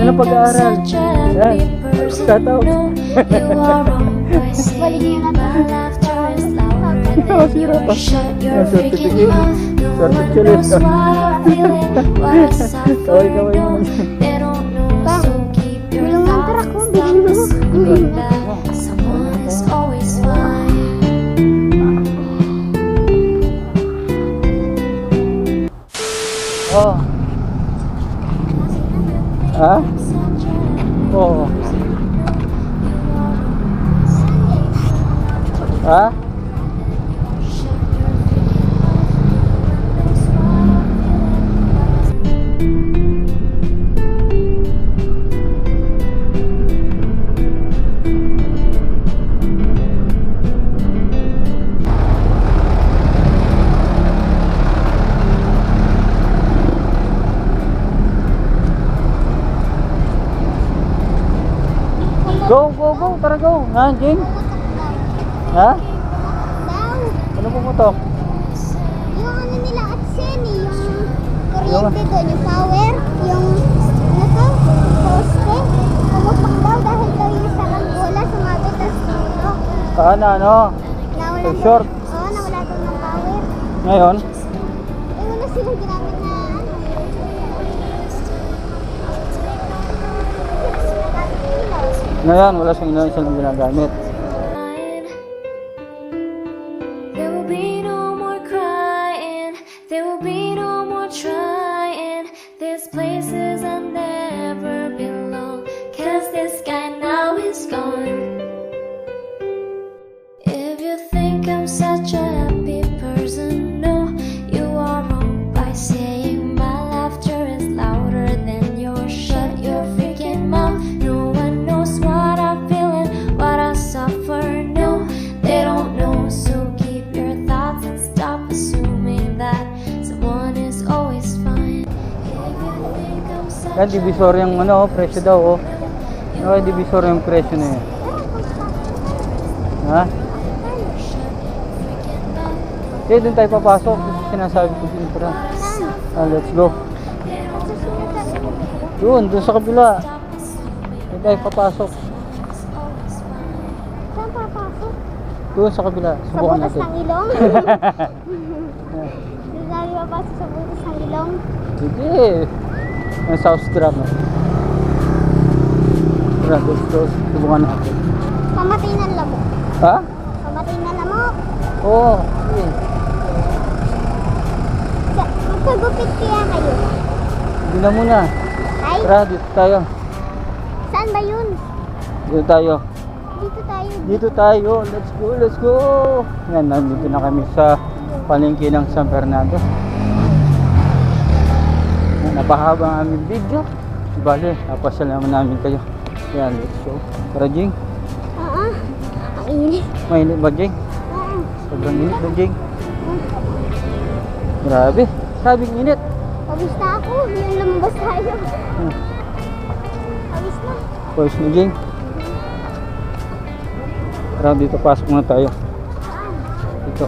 Ano pag-aaral? Yan. Kataw. Balik niyo na ba? Masira pa. Yung certificate. Certificate. Kaway-kaway mo. Pa, tulungan tara ko. Bigyan mo. Oh. Ha? Oo. Ha? Go, go, go. Tara, go. Ha, Jing? Ha? Daw. Ano pumutok? Yung ano nila at Seni, yung kuryente doon, yung power, yung ano to, poste. Pumutok daw dahil daw yung sa bola sumabit tapos tumulok. Ano? Nawala So short. Oo, nawala daw ng power. Ngayon? Eh, wala silang ginamit na ano. Ngayon, wala silang ginagamit. There will be no more crying, there will be no more trying. This places I never belong, 'cause this guy now is gone. If you think I'm such a happy person, no, you are wrong by saying my laughter is louder than yours. Shut your freaking mouth. No one knows what I feel and what I suffer. No, they don't know. So keep your thoughts and stop assuming that someone is always fine. If you think I'm such Yan, divisor yung ano, presyo daw, oh. Ano, divisor yung presyo na yun. Ha? Okay, doon tayo papasok. Sinasabi ko din, tara. Let's go. Doon sa kabila. Doon tayo papasok. Saan papasok? Doon sa kabila. Sa Subukan butas natin. ng ilong? Sinasabi papasok sa butas ng ilong? Sige. May sauce grab na. Tara, let's go. Subukan natin. Pamatay ng lamok. Ha? Pamatay ng lamok. Oo. Sige. Magkagupit kaya kayo? Hindi na muna. Ay, Tara, dito tayo. saan ba yun? Dito tayo. Dito tayo. Dito tayo. Let's go, let's go. Yan, nandito na kami sa palengke ng San Fernando. Yan, napahaba ang aming video. Bale, napasyal naman namin kayo. Yan, let's go. Tara, Jing. Oo. Ang init. Mainit ba, Jing? Oo. Sobrang init ba, Jing? Grabe. Sabing init. Pabis na ako. Yung lumabas tayo. Pabis na. Pwes na, Jing. Tara, dito pasok muna tayo. Dito.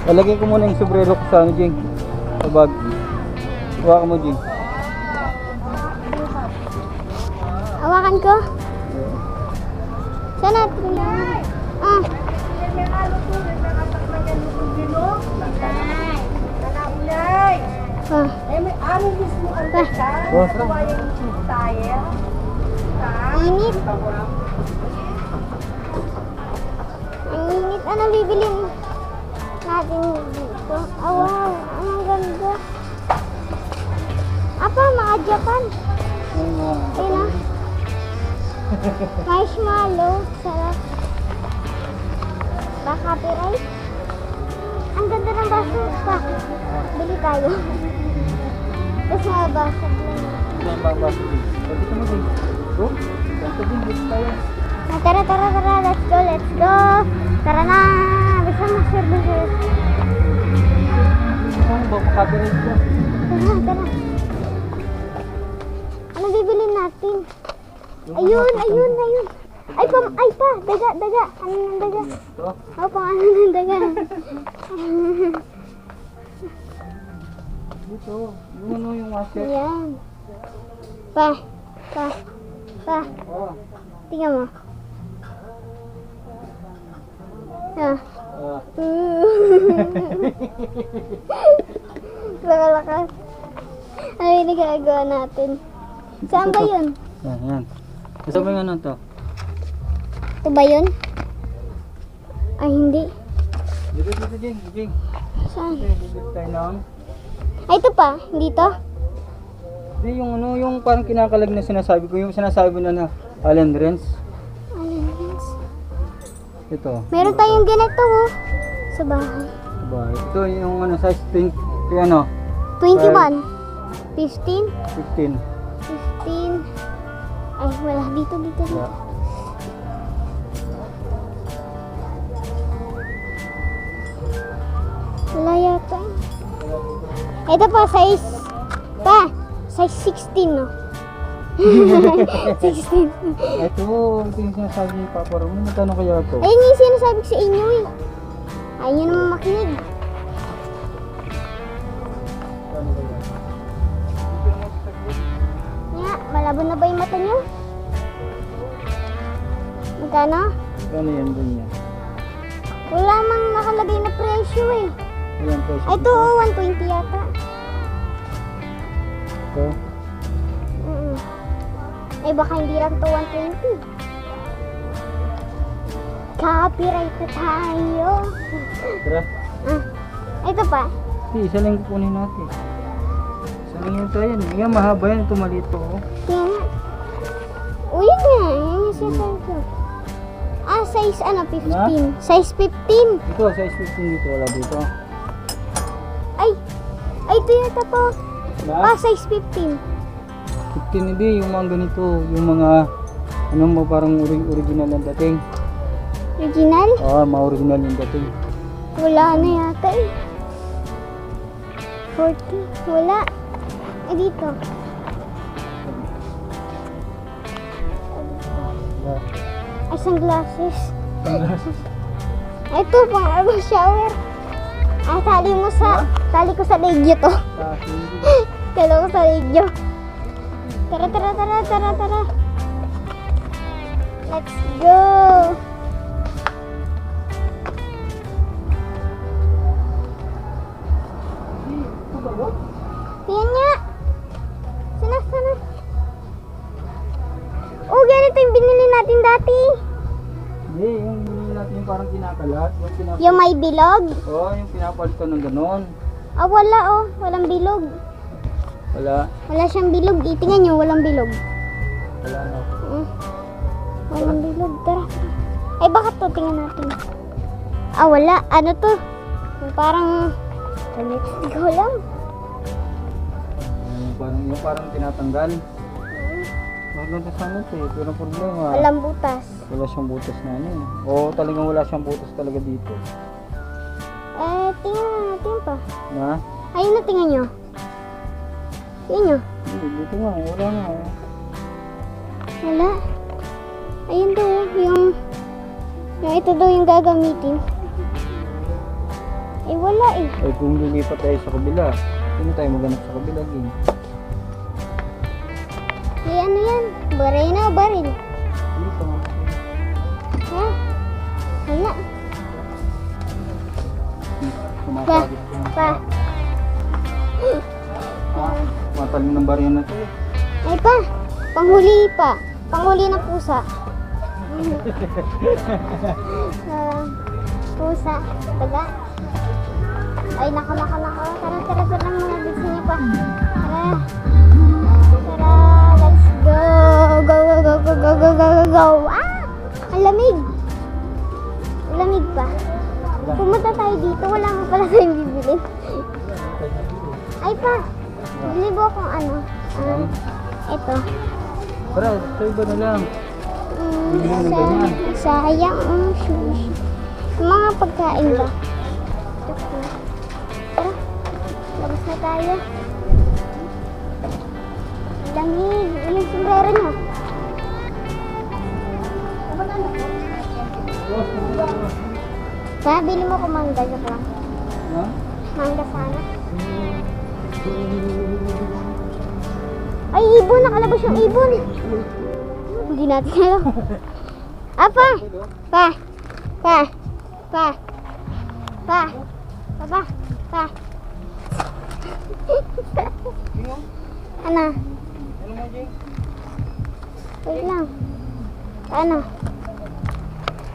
Lalagay ko muna yung sombrero ko sa ano, Jing. Sa bag. Hawakan mo, Jing. Hawakan ko. Saan natin yan? Ah. Ah. Oh, tara. Init. Ang init. Ano bibilin natin dito? Ah, wow. Ang ganda. Apa, mga Japan. Ayun na. Marshmallow. Sarap. Ba, copyright? Ang ganda ng baso. Pa, bili tayo. Tapos mga baso. Yan ba ba? Dito mo, Jing. Oh, dito, Jing. Dito tayo. Ah, tara, tara, tara. Let's go, let's go. Tara na. Bisa mag-services. Ano ba? Makabili ko. Tara, tara. Ano bibilin natin? Ayun, ayun, ayun. Ay, ay pa, daga, daga. Ano ng daga? Ito. Oh, pang ano ng daga? Dito. Yung ano yung washer. Ayan. Pa. Pa. Pa. Oh. Tingnan mo. Ah. Ah. Lakas. Ano yung nagagawa natin? Saan ba yun? Yan. Gusto mo yung ano to? Ito ba yun? Ay, hindi. Dito, Jing. Saan? Dito tayo lang. Ay, ito pa. Hindi to? Hindi, yung ano, yung parang kinakalag na sinasabi ko, yung sinasabi mo na Allen Rens. Ano yun? Ito. Meron tayong ganito oh. Sa bahay. Diba? Ito yung ano, size 20, yung ano, 21. 15. 15. 15. Ay, wala. Dito. Yeah. Wala yata. Ito pa, size. Pa, size 16 no? 16. Ito yung sinasabi ni Papa Ron. Magkano kaya ito? Ayun yung sinasabi ko sa inyo eh. Ayaw nyo naman makinig. Magkano kaya? Nga, malabo na ba yung mata nyo? Magkano? Magkano yan dun niya? Wala mang nakalagay na presyo eh. Ayan, presyo. Ay, ito oh, 120 yata. Ito. Eh, baka hindi lang to 120. Copyright na tayo. Tara. Ah, ito pa. Hindi, isa lang kukunin natin. Isa lang yung tayo. Yan, mahaba yan. Ito maliit to. Oh. Tingnan nga. O, yun nga. Yan yung sinasabi ko. Ah, size ano, 15. Size 15. Ito, size 15 dito. Wala dito. Ay, ito yata to. Ah, Na? size 15. 15 hindi. Yung mga ganito. Yung mga, ano mo, parang original ang dating. Original? Oo, mga original yung dating. Wala na yata eh. 40. Wala. Eh, dito. Wala. Ay, sunglasses. Sunglasses. Ito, pang arbor shower. Ah, tali ko sa legyo to. Sa hindi. Tali ko sa legyo. Tara. Let's go. Yan nga. Sana. Oh, ganito yung binili natin dati. Hindi, yung binili natin yung parang kinakalat. Yung may bilog. Oo, yung pinapalitan ng ganon. Ah, wala oh. Walang bilog. Wala. Wala siyang bilog. Tingnan nyo, walang bilog. Wala na. Walang bilog. Tara. Ay, bakit to? Tingnan natin. Ah, wala. Ano to? Yung parang... Hindi ko alam. Yung parang tinatanggal. Maganda sana ito eh. Pero problema. Walang butas. Wala siyang butas na ano eh. Oo, talagang wala siyang butas talaga dito. Eh, tingnan natin pa. Na? Ayun na, tingnan nyo. Tingnan nyo. Hindi, dito nga. Wala nga. Wala. Ayun daw, yung ito daw yung gagamitin. Eh, wala eh. Eh kung lilipat tayo sa kabila, hindi tayo maghanap sa kabila din. Eh, ano yan? Barena o baril? Dito nga. Ha? Wala. Sumasagit ka. Pa. Matalim ng bariyan na ito eh. Ay pa. Panghuli pa. Panghuli na pusa. Pusa. Taga. Ay, naka. Tara mga bigsi niyo pa. Tara. Let's go. Go. Ah! Ang lamig. Ang lamig pa. Pumunta tayo dito. Wala nga pala tayong bibili. Ay pa. Bili mo akong ano. Ito. Tara, sa iba na lang. Bibili ng ganyan. Sayang ang sushi. Mga pagkain ba? Tara. Labas na tayo. Lamig. Ilang sombrero nyo? Pa, bili mo ko mangga. Joke lang. Ha? Mangga sana. Ay, ibon! Nakalabas yung ibon! Hindi natin alam. Apa! Pa! Pa! Pa! Pa! Pa! Pa! Ano? Ano mo, Jing? Wait lang. Ano?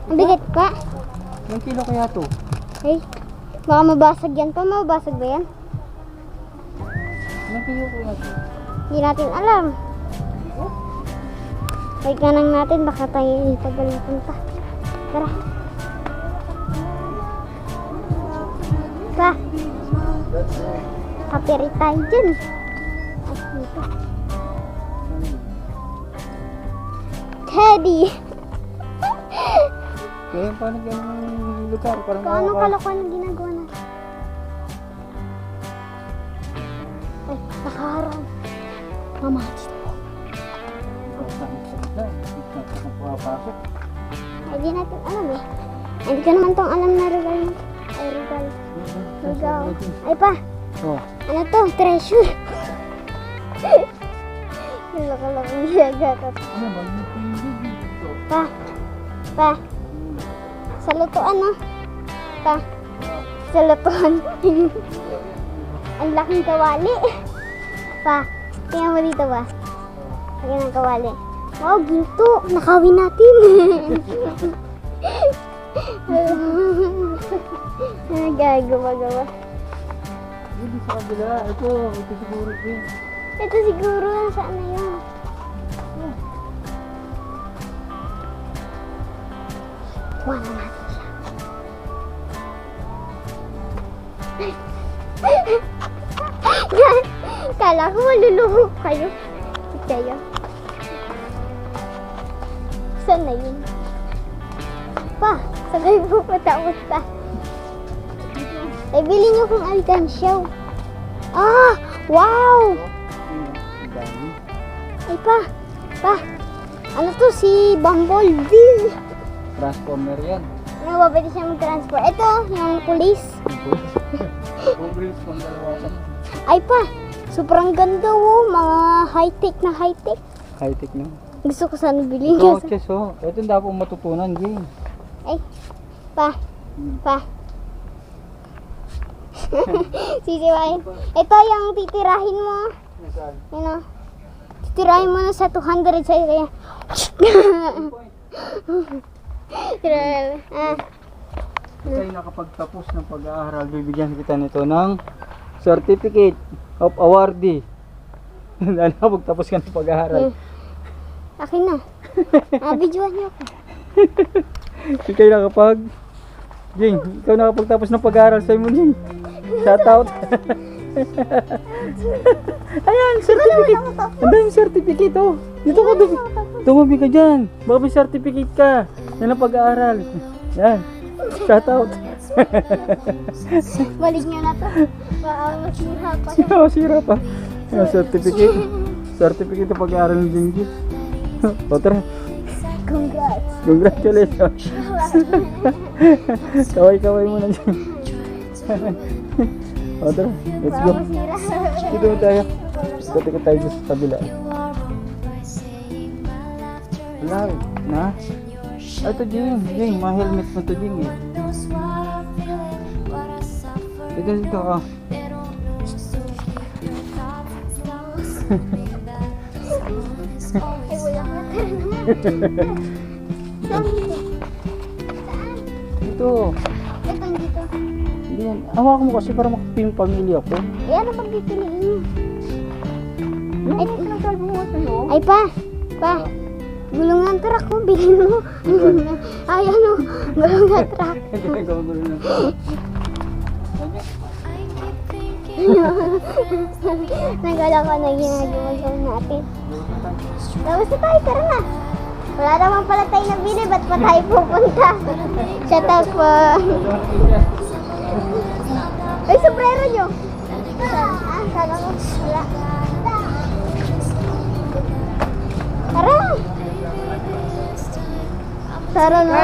Ang bigat pa. Ilang kilo kaya to? Ay, baka mabasag yan pa. Mabasag ba yan? Ilang kilo kaya to? Hindi natin alam. Wait nga lang natin. Baka tayo itagal na punta. Tara. Pa. Kapirit tayo dyan. Ay, dito. Teddy. Kaya paano ganun lugar? Parang Kung anong kalokohan ang ginagawa natin. Ay, nakaharap. Mamachit ako. Napapasok. Ay, di natin alam eh. Ay, di ko naman tong alam na regal mo. Ay, regal. Regal. Ay pa, Oh, ano to? Treasure. Yung loko-lokong ginagawa. ano ba? Dito. Pa. Sa lutuan, no? Pa. Sa lutuan. Ang laking kawali. Pa. Tingnan mo dito ba? Laki ng kawali. Wow, ginto. Nakawin natin. Gagawa-gawa. Hindi sa kabila. Ito siguro din. Ito siguro saan na yun. Tuwa na natin siya. Kala ko maluluhog kayo. Kayo. Saan na yun? Pa, saan kayo pupunta? Ay, bilhin niyo kung alkansyaw. Ah! Wow! Ang dami. Ay pa! Ano to? Si Bumblebee! Transformer yan. Ano ba pwede siya mag-transfer? Ito, yung police. Congress kung dalawa. Ay pa! Sobrang ganda oh! Mga high-tech na high-tech. High-tech na. Gusto ko sana bilhin Ito, niya. chess oh. Ito yung dapat matutunan, Jing. Ay! Pa! Sisiwain. Ito yung titirahin mo. Yun o. Titirahin mo na sa 200 sa'yo kaya. Ito yung nakapagtapos ng pag-aaral. Bibigyan kita nito ng Certificate of Awardee. Dahil nakapagtapos ka ng pag-aaral. Akin na. Videoan niyo ako. Ikaw nakapag... Jing, ikaw nakapagtapos ng pag-aaral sa'yo mo, Jing. Shout out. Ayan, certificate. Ang daming certificate, oh. Dito ka, dumabi ka dyan. Baka may certificate ka. Yan ang pag-aaral. Yan. Shout out. Balik niyo na to. Baka masira pa. Sira pa. Yan, certificate. Certificate ng pag-aaral ng Jing. O, tara. Congrats. Congratulations. Kaway-kaway muna dyan. O, tara. Let's go. Baka masira. Dito na tayo. Dito tayo sa kabila. Wala. Na? Ay, ito Jing. Jing, mga helmet mo ito Jing eh. Dito. Ah. Ay, walang natin. Dito. Ito, dito. Hindi yan. Hawakan mo kasi para makapin yung pamilya ko. Eh, ano pag pipiliin niyo? Ay, pinagkalbo mo sa'yo. Ay, pa. Gulong ng truck mo, bilhin mo. Ay, ano, gulong ng truck. Hindi na gawin na. Nagala ko na ginagawa natin. Tapos na tayo, tara na. Wala naman pala tayo nabili, ba't pa tayo pupunta? Shut up po. Ay, sombrero nyo. Sana mo. Wala. Tara. Tara na.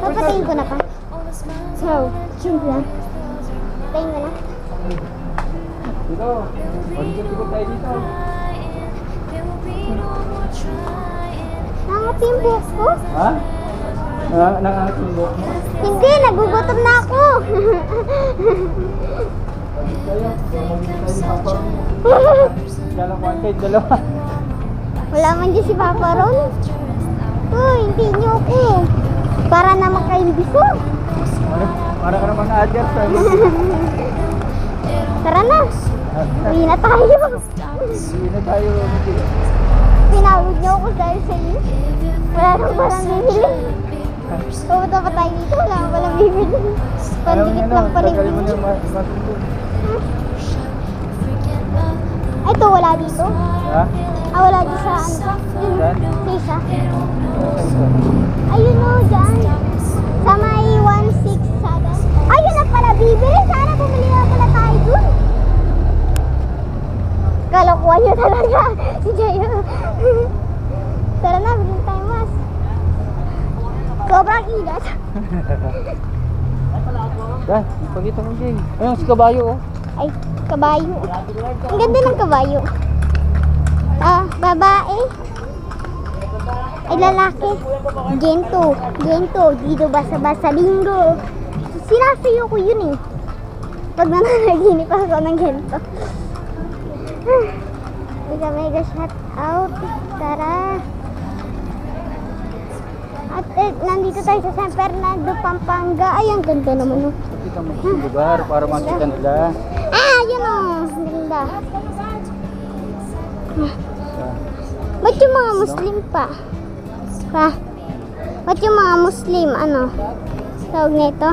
Papatayin ko na pa. So, ching lang. Patayin ko na. Dito. Pagkakit ko tayo dito. Nangapimbo ko? Ha? Nangangat yung buhok mo? Hindi, nagugutom na ako. Kaya, magiging tayo ni Papa. Dalang kuhan kayo, dalawa. Wala man dyan si Papa Ron. Uy, hindi niyo ako. Para naman kayong biso. Para ka naman na-adjust. Tara na. Uwi na tayo. Hindi na tayo. Pinawid niyo ako dahil sa iyo. Wala nang parang bibili. Pumunta pa tayo dito. Wala nang parang bibili. Pandikit lang pa rin. Tagalin mo na yung masundo. Ito, wala dito. Ha? Ah, wala dito sa ano pa. Saan? Sa isa. Ayun o, dyan. Sa may 1-6 sada. Ayun na pala, bibili. Sana bumili na pala tayo dun. Kalokohan niyo talaga. Si Jayo. Tara na, bilhin tayo mas. Sobrang ilas. Yan, ipagkita mo dyan. Ayun, si Kabayo oh. Ay, kabayo. Ang ganda ng kabayo. Ah, babae. Ay, lalaki. Gento. Gento. Dito basa-basa linggo. Sinasayo ko yun eh. Pag nananaginip ako ng gento. Mega mega shout out. Tara. At nandito tayo sa San Fernando, Pampanga. Ay, ang ganda naman. Oh. Kita mo yung lugar para makita nila. Ah, yun o. Ganda. Ba't yung mga Muslim pa? Pa? Ba't yung mga Muslim, ano? Tawag nito?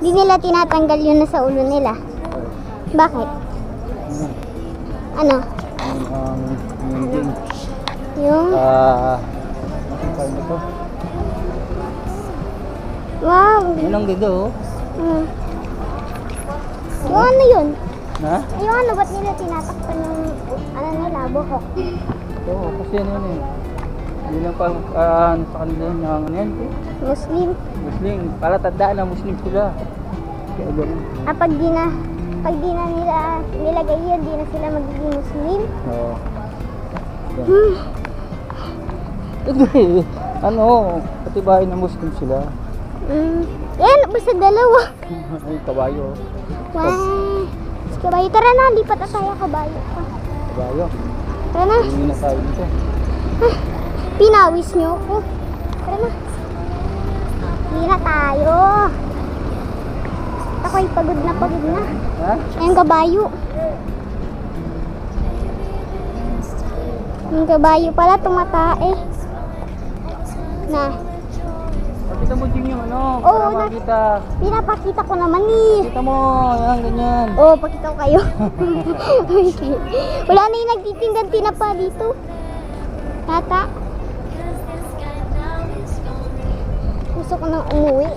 Di nila tinatanggal yun na sa ulo nila. Bakit? Ano? Yung? Ano to? Wow. Yun ang ganda oh. Hmm. Yung ano yun? Ha? Yung ano, ba't nila tinatakpan yung ano nila, buhok? Oo, kasi ano yun eh. Hindi lang pa ano sa kanila yun, yung ano yan eh. Muslim? Muslim, para tandaan na Muslim sila. Kaya ganun. Ah, pag di na nila nilagay yun, di na sila magiging Muslim? Oo. Yan. Hmm. Hindi, ano, patibahin na Muslim sila. Yan, basta dalawa. Ay, kabayo. Wow. Si kabayo, tara na, lipat na tayo kabayo. Kabayo. Tara na. Hindi na tayo dito. Pinawis niyo ako. Tara na. Hindi na tayo. Ako'y pagod na. Ha? Yung kabayo. Yung kabayo pala tumatae. Na. Pakita mo din yung ano, Oo, para makita. Pinapakita ko naman eh. Pakita mo, yan, ganyan. Oo, pakita ko kayo. Okay. Wala na yung nagtitindan tinapa dito. Tata. Gusto ko nang umuwi.